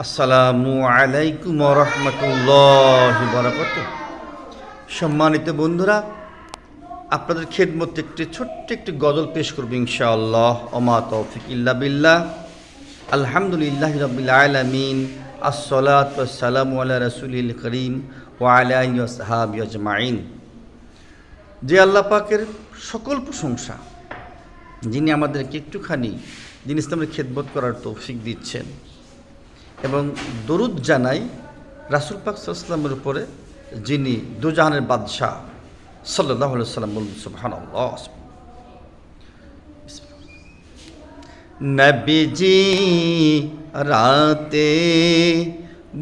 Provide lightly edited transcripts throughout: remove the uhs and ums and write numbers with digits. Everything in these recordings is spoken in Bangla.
আসসালামু আলাইকুম ওয়া রাহমাতুল্লাহি ওয়া বারাকাতুহু। সম্মানিত বন্ধুরা, আপনাদের খেদমতে ছোট্ট একটি গজল পেশ করব ইনশাআল্লাহ। ওমা তৌফিক ইল্লা বিল্লাহ। আলহামদুলিল্লাহি রাব্বিল আলামিন। আসসালাতু ওয়াসসালামু আলা রাসূলিল কারীম ওয়া আলা আলিহি ওয়া সাহবিহি আজমাইন। যে আল্লাহ পাকের সকল প্রশংসা, যিনি আমাদেরকে একটুখানি দিন ইসলামের খেদমত করার তৌফিক দিচ্ছেন, এবং দরুদ জানাই রাসূল পাক সাল্লাল্লাহু আলাইহি ওয়াসাল্লামের উপরে, যিনি দুজাহানের বাদশাহ সাল্লাল্লাহু আলাইহি ওয়াসাল্লাম। বলুন সুবহানাল্লাহ। নবীজি রাতে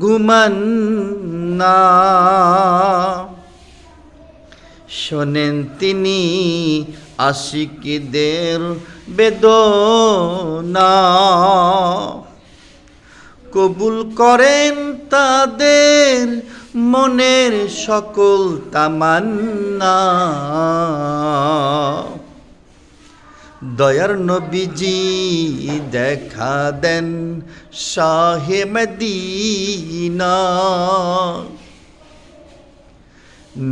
ঘুমান না, শোনেন তিনি আশিকদের বেদনা, কবুল করেন তাদের মনের সকল তামান্না। দয়ার নবীজি দেখা দেন শাহে মদিনা,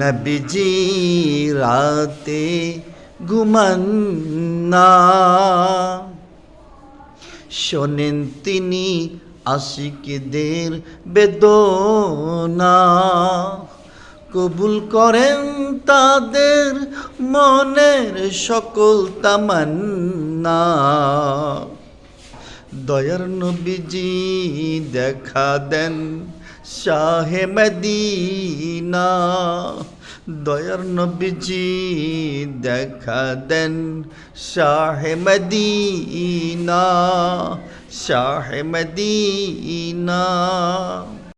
নবীজি রাতে ঘুমান না, শোনেন তিনি আশিকদের বেদনা, কবুল করেন তাদের মনের সকল তামান্না। দয়ার নবীজি দেখা দেন শাহে মদিনা, দয়ার নবীজি দেখা দেন শাহে মদিনা, শাহে মদিনা।